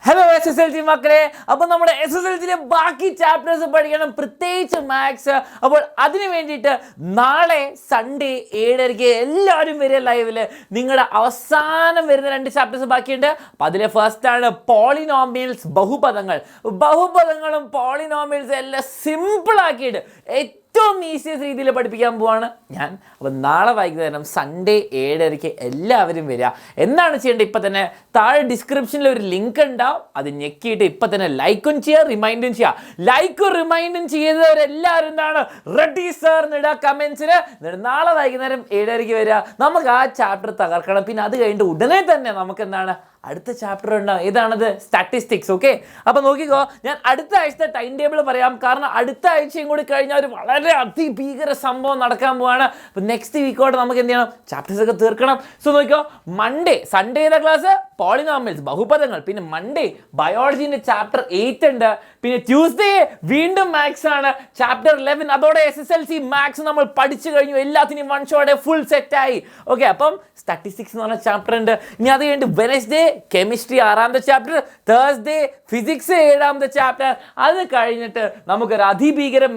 Hello SSLC മക്കളെ, അപ്പോൾ നമ്മുടെ SSLCയിലെ ബാക്കി ചാപ്റ്റേഴ്സ് പഠിക്കണം, പ്രത്യേകിച്ച് മാത്സ്. അപ്പോൾ അതിന് വേണ്ടിയിട്ട് നാളെ സൺഡേ 7:30 എല്ലാവരും വരിക ലൈവിൽ. നിങ്ങളുടെ അവസാനം വരുന്ന 2 ചാപ്റ്റേഴ്സ് ബാക്കിയുണ്ട്. അപ്പോൾ അതിലെ ഫസ്റ്റ് ആണ് പോളിനോമിയൽസ്, ബഹുപദങ്ങളും പോളിനോമിയൽസ് എല്ലാം സിമ്പിളാക്കിയിട്ട് ഏറ്റവും ഈസിയസ്റ്റ് രീതിയിൽ പഠിപ്പിക്കാൻ പോവാണ് ഞാൻ. അപ്പോൾ നാളെ വൈകുന്നേരം സൺഡേ 7:30 എല്ലാവരും വരിക. എന്താണ് ചെയ്യേണ്ടത്? ഇപ്പം തന്നെ താഴെ ഡിസ്ക്രിപ്ഷനിൽ ഒരു ലിങ്ക് ഉണ്ടാവും, അത് ഞെക്കിയിട്ട് ഇപ്പം തന്നെ ലൈക്കും ചെയ്യുക, റിമൈൻഡും ചെയ്യുക. ലൈക്കും റിമൈൻഡും ചെയ്തവരെല്ലാവരും എന്താണ് റെഡി സർ എന്നിടുക കമൻസിൽ. എന്നിട്ട് നാളെ വൈകുന്നേരം 7:30 വരിക. നമുക്ക് ആ ചാപ്റ്റർ തകർക്കണം. പിന്നെ അത് കഴിഞ്ഞിട്ട് ഉടനെ തന്നെ നമുക്ക് എന്താണ് അടുത്ത ചാപ്റ്റർ ഉണ്ടാവും. ഏതാണത്? സ്റ്റാറ്റിസ്റ്റിക്സ്. ഓക്കെ, അപ്പോൾ നോക്കിക്കോ, ഞാൻ അടുത്ത ആഴ്ചത്തെ ടൈം ടേബിൾ പറയാം. കാരണം അടുത്ത ആഴ്ചയും കൂടി കഴിഞ്ഞാൽ ഒരു വളരെ അതിഭീകര സംഭവം നടക്കാൻ പോവാണ്. അപ്പോൾ നെക്സ്റ്റ് വീക്കോടെ നമുക്ക് എന്ത് ചെയ്യണം? ചാപ്റ്റേഴ്സ് ഒക്കെ തീർക്കണം. സോ നോക്കിക്കോ, സൺഡേ ഏതാ ക്ലാസ്? പോളിനോമിയൽസ്, ബഹുപദങ്ങൾ. പിന്നെ മൺഡേ ബയോളജീൻ്റെ ചാപ്റ്റർ 8 ഉണ്ട്. പിന്നെ ട്യൂസ്ഡേ വീണ്ടും മാത്സ് ആണ്, ചാപ്റ്റർ 11. അതോടെ SSLC മാത്സ് നമ്മൾ പഠിച്ചു കഴിഞ്ഞു, എല്ലാത്തിനും വൺ ഷോടെ ഫുൾ സെറ്റായി. ഓക്കെ, അപ്പം സ്റ്റാറ്റിസ്റ്റിക്സ് എന്ന് പറഞ്ഞ ചാപ്റ്റർ ഉണ്ട്. ഇനി അത് കഴിഞ്ഞിട്ട് വെനസ്ഡേ കെമിസ്ട്രി 6ാമത്തെ ചാപ്റ്റർ, തേഴ്സ്ഡേ ഫിസിക്സ് 7ാമത്തെ ചാപ്റ്റർ. അത് കഴിഞ്ഞിട്ട് നമുക്കൊരു അതിഭീകരം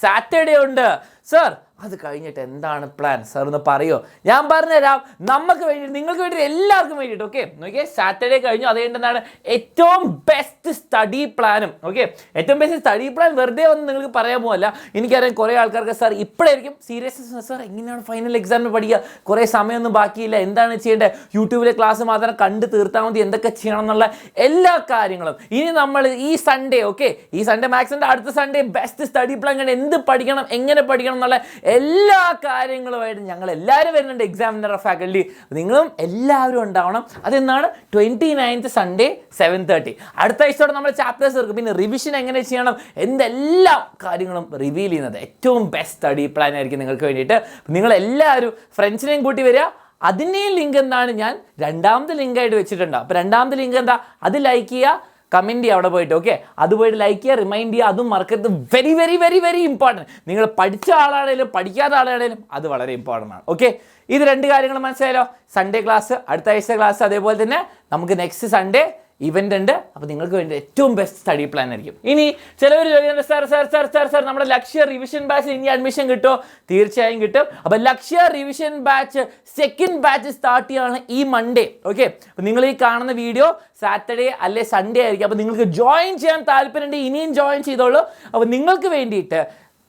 സാറ്റർഡേ ഉണ്ട്. സർ അത് കഴിഞ്ഞിട്ട് എന്താണ് പ്ലാൻ സാർ ഒന്ന് പറയോ? ഞാൻ പറഞ്ഞുതരാം. നമുക്ക് വേണ്ടി, നിങ്ങൾക്ക് വേണ്ടി, എല്ലാവർക്കും വേണ്ടിയിട്ട്. ഓക്കെ, നോക്കിയേ, സാറ്റർഡേ കഴിഞ്ഞു. അത് കഴിഞ്ഞിട്ട് ഏറ്റവും ബെസ്റ്റ് സ്റ്റഡി പ്ലാനും. ഓക്കെ, ഏറ്റവും ബെസ്റ്റ് സ്റ്റഡി പ്ലാൻ വെറുതെ ഒന്നും നിങ്ങൾക്ക് പറയാൻ പോകല്ല. എനിക്കറിയാം കുറേ ആൾക്കാർക്ക് സാർ ഇപ്പോഴായിരിക്കും സീരിയസ്, സാർ എങ്ങനെയാണ് ഫൈനൽ എക്സാമിന് പഠിക്കുക, കുറേ സമയമൊന്നും ബാക്കിയില്ല, എന്താണ് ചെയ്യേണ്ടത്, യൂട്യൂബിലെ ക്ലാസ് മാത്രം കണ്ട് തീർത്താൽ മതി, എന്തൊക്കെ ചെയ്യണം എന്നുള്ള എല്ലാ കാര്യങ്ങളും ഇനി നമ്മൾ ഈ സൺഡേ, ഓക്കെ, ഈ സൺഡേ മാത്സിൻ്റെ അടുത്ത സൺഡേ ബെസ്റ്റ് സ്റ്റഡി പ്ലാൻ കണ്ട് എന്ത് പഠിക്കണം, എങ്ങനെ പഠിക്കണം എന്നുള്ള എല്ലാ കാര്യങ്ങളുമായിട്ട് ഞങ്ങൾ എല്ലാവരും വരുന്നുണ്ട്. എക്സാമിനർ ഫാക്കൽറ്റി നിങ്ങളും എല്ലാവരും ഉണ്ടാവണം. അതെന്നാണ് 29th സൺഡേ 7:30. അടുത്ത ആഴ്ചയോടെ നമ്മൾ ചാപ്റ്റേഴ്സ് തീർക്കും. പിന്നെ റിവിഷൻ എങ്ങനെ ചെയ്യണം, എന്തെല്ലാം കാര്യങ്ങളും റിവീൽ ചെയ്യുന്നത് ഏറ്റവും ബെസ്റ്റ് സ്റ്റഡി പ്ലാൻ ആയിരിക്കും നിങ്ങൾക്ക് വേണ്ടിയിട്ട്. നിങ്ങളെല്ലാവരും ഫ്രണ്ട്സിനെയും കൂട്ടി വരിക. അതിൻ്റെയും ലിങ്ക് എന്താണ് ഞാൻ 2ാമത്തെ ലിങ്കായിട്ട് വെച്ചിട്ടുണ്ട്. അപ്പോൾ 2ാമത്തെ ലിങ്ക് എന്താ? അത് ലൈക്ക് ചെയ്യുക, കമൻറ്റ് ചെയ്യുക അവിടെ പോയിട്ട്. ഓക്കെ, അത് പോയിട്ട് ലൈക്ക് ചെയ്യുക, റിമൈൻഡ് ചെയ്യുക. അതും മറക്കരുത്. Very very very very important. നിങ്ങൾ പഠിച്ച ആളാണെങ്കിലും പഠിക്കാത്ത ആളാണെങ്കിലും അത് വളരെ ഇമ്പോർട്ടൻ്റ് ആണ്. ഓക്കെ, ഇത് 2 കാര്യങ്ങൾ മനസ്സിലായല്ലോ. സൺഡേ ക്ലാസ്, അടുത്ത ആഴ്ച ക്ലാസ്, അതേപോലെ തന്നെ നമുക്ക് നെക്സ്റ്റ് സൺഡേ ഇവൻ്റ് ഉണ്ട്. അപ്പോൾ നിങ്ങൾക്ക് വേണ്ടി ഏറ്റവും ബെസ്റ്റ് സ്റ്റഡി പ്ലാൻ ആയിരിക്കും. ഇനി ചിലവർ ചോദിക്കുന്നുണ്ട്, സാർ നമ്മുടെ ലക്ഷ്യ റിവിഷൻ ബാച്ച് ഇനി അഡ്മിഷൻ കിട്ടുമോ? തീർച്ചയായും കിട്ടും. അപ്പോൾ Lakshya revision batch second batch start ചെയ്യുകയാണ് ഈ മൺഡേ. ഓക്കെ, അപ്പോൾ നിങ്ങൾ ഈ കാണുന്ന വീഡിയോ സാറ്റർഡേ അല്ലെ സൺഡേ ആയിരിക്കും. അപ്പോൾ നിങ്ങൾക്ക് ജോയിൻ ചെയ്യാൻ താല്പര്യമുണ്ടെങ്കിൽ ഇനിയും ജോയിൻ ചെയ്തോളൂ. അപ്പോൾ നിങ്ങൾക്ക് വേണ്ടിയിട്ട്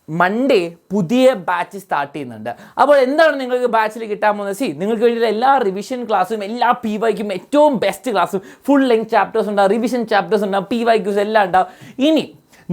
മൺഡേ പുതിയ ബാച്ച് സ്റ്റാർട്ട് ചെയ്യുന്നുണ്ട്. അപ്പോൾ എന്താണ് നിങ്ങൾക്ക് ബാച്ചിൽ കിട്ടാൻ പോകുന്നത്? നിങ്ങൾക്ക് വേണ്ടിയിട്ട് എല്ലാ റിവിഷൻ ക്ലാസ്സും, എല്ലാ PYQs ഏറ്റവും ബെസ്റ്റ് ക്ലാസ്സും, ഫുൾ ലെങ്ത് ചാപ്റ്റേഴ്സ് ഉണ്ടാവും, റിവിഷൻ ചാപ്റ്റേഴ്സ് ഉണ്ടാവും, PYQs എല്ലാം ഉണ്ടാവും. ഇനി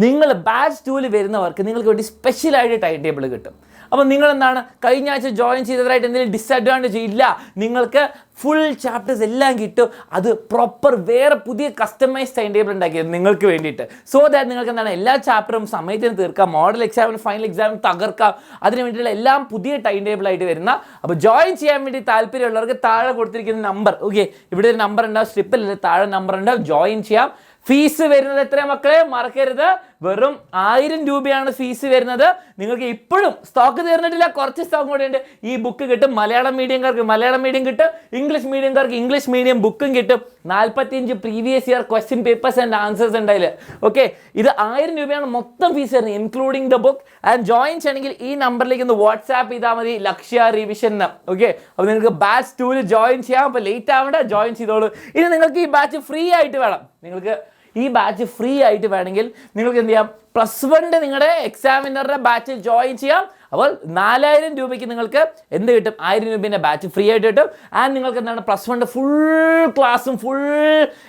നിങ്ങൾ ബാച്ച് 2ൽ വരുന്നവർക്ക് നിങ്ങൾക്ക് വേണ്ടി സ്പെഷ്യലായിട്ട് ടൈം ടേബിൾ കിട്ടും. അപ്പോൾ നിങ്ങൾ എന്താണ് കഴിഞ്ഞ ആഴ്ച ജോയിൻ ചെയ്തവരായിട്ട് എന്തെങ്കിലും ഡിസഡ്വാൻറ്റേജ് ഇല്ല, നിങ്ങൾക്ക് ഫുൾ ചാപ്റ്റേഴ്സ് എല്ലാം കിട്ടും. അത് പ്രോപ്പർ വേറെ പുതിയ കസ്റ്റമൈസ് ടൈം ടേബിൾ ഉണ്ടാക്കിയത് നിങ്ങൾക്ക് വേണ്ടിയിട്ട്. സോ ദാറ്റ് നിങ്ങൾക്ക് എന്താണ് എല്ലാ ചാപ്റ്ററും സമയത്തിന് തീർക്കാം, മോഡൽ എക്സാമിന് ഫൈനൽ എക്സാമിന് തകർക്കാം. അതിന് വേണ്ടിയിട്ടുള്ള എല്ലാം പുതിയ ടൈം ടേബിൾ ആയിട്ട് വരുന്ന. അപ്പോൾ ജോയിൻ ചെയ്യാൻ വേണ്ടി താല്പര്യമുള്ളവർക്ക് താഴെ കൊടുത്തിരിക്കുന്ന നമ്പർ, ഓക്കെ, ഇവിടെ ഒരു നമ്പർ ഉണ്ടാവും, സ്ട്രിപ്പിൽ താഴെ നമ്പർ ഉണ്ടാവും, ജോയിൻ ചെയ്യാം. ഫീസ് വരുന്നത് എത്ര മക്കളെ? മറക്കരുത്, വെറും 1000 രൂപയാണ് ഫീസ് വരുന്നത്. നിങ്ങൾക്ക് ഇപ്പോഴും സ്റ്റോക്ക് തീർന്നിട്ടില്ല, കുറച്ച് സ്റ്റോക്ക് കൂടെ ഉണ്ട്. ഈ ബുക്ക് കിട്ടും. മലയാളം മീഡിയംകാർക്ക് മലയാളം മീഡിയം കിട്ടും, ഇംഗ്ലീഷ് മീഡിയംകാർക്ക് ഇംഗ്ലീഷ് മീഡിയം ബുക്കും കിട്ടും. 45 previous year question papers and answers ഉണ്ടായില്ല. ഓക്കെ, ഇത് 1000 രൂപയാണ് മൊത്തം ഫീസ് വരുന്നത്, including the book. And join ചെയ്യണമെങ്കിൽ ഈ നമ്പറിലേക്ക് ഒന്ന് വാട്സാപ്പ് ചെയ്താൽ മതി, ലക്ഷ്യ റിവിഷൻ. ഓക്കെ, അപ്പോൾ നിങ്ങൾക്ക് ബാച്ച് 2ൽ ജോയിൻ ചെയ്യാം. അപ്പോൾ ലേറ്റ് ആവേണ്ട, ജോയിൻ ചെയ്തോളൂ. ഇനി നിങ്ങൾക്ക് ഈ ബാച്ച് ഫ്രീ ആയിട്ട് വേണം, നിങ്ങൾക്ക് ഈ ബാച്ച് ഫ്രീ ആയിട്ട് വേണമെങ്കിൽ നിങ്ങൾക്ക് എന്ത് ചെയ്യാം? +1 നിങ്ങളുടെ എക്സാമിനറുടെ ബാച്ചിൽ ജോയിൻ ചെയ്യാം. അപ്പോൾ 4000 രൂപയ്ക്ക് നിങ്ങൾക്ക് എന്ത് കിട്ടും? 1000 രൂപേൻ്റെ ബാച്ച് ഫ്രീ ആയിട്ട് കിട്ടും. ആൻഡ് നിങ്ങൾക്ക് എന്താണ് +1 ഫുൾ ക്ലാസ്സും ഫുൾ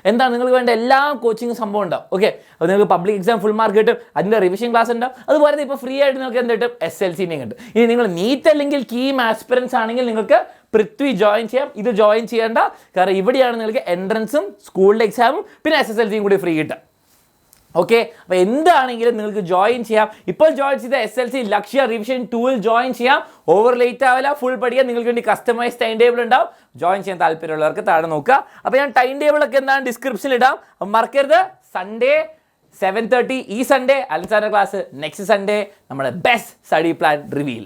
എന്താണ് നിങ്ങൾക്ക് വേണ്ട എല്ലാ കോച്ചിങ് സംഭവം ഉണ്ടാവും. ഓക്കെ, അപ്പോൾ നിങ്ങൾക്ക് പബ്ലിക് എക്സാം ഫുൾ മാർക്ക് കിട്ടും, അതിൻ്റെ റിവിഷൻ ക്ലാസ് ഉണ്ടാവും. അതുപോലെ ഇപ്പോൾ ഫ്രീ ആയിട്ട് നിങ്ങൾക്ക് എന്ത് കിട്ടും? SLCനെയും കിട്ടും. ഇനി നിങ്ങൾ നീറ്റ് അല്ലെങ്കിൽ കീം ആസ്പിറൻസ് ആണെങ്കിൽ നിങ്ങൾക്ക് പൃഥ്വി ജോയിൻ ചെയ്യാം. ഇത് ജോയിൻ ചെയ്യേണ്ട, കാരണം ഇവിടെയാണ് നിങ്ങൾക്ക് എൻട്രൻസും സ്കൂളിലെ എക്സാമും പിന്നെ SSLCയും കൂടി ഫ്രീ കിട്ടും. ഓക്കെ, അപ്പോൾ എന്താണെങ്കിലും നിങ്ങൾക്ക് ജോയിൻ ചെയ്യാം. ഇപ്പോൾ ജോയിൻ ചെയ്ത SLC ലക്ഷ്യ റിവിഷൻ 2ൽ ജോയിൻ ചെയ്യാം. ഓവർ ലേറ്റ് ആവില്ല, ഫുൾ പഠിക്കാൻ. നിങ്ങൾക്ക് വേണ്ടി കസ്റ്റമൈസ് ടൈം ടേബിൾ ഉണ്ടാവും. ജോയിൻ ചെയ്യാൻ താല്പര്യമുള്ളവർക്ക് താഴെ നോക്കുക. അപ്പോൾ ഞാൻ ടൈം ടേബിളൊക്കെ എന്താണ് ഡിസ്ക്രിപ്ഷനിൽ ഇടാം. അപ്പം മറക്കരുത്, സൺഡേ 7:30 ഈ സൺഡേ അലൻ സാറിൻ്റെ ക്ലാസ്, നെക്സ്റ്റ് സൺഡേ നമ്മുടെ ബെസ്റ്റ് സ്റ്റഡി പ്ലാൻ റിവീൽ.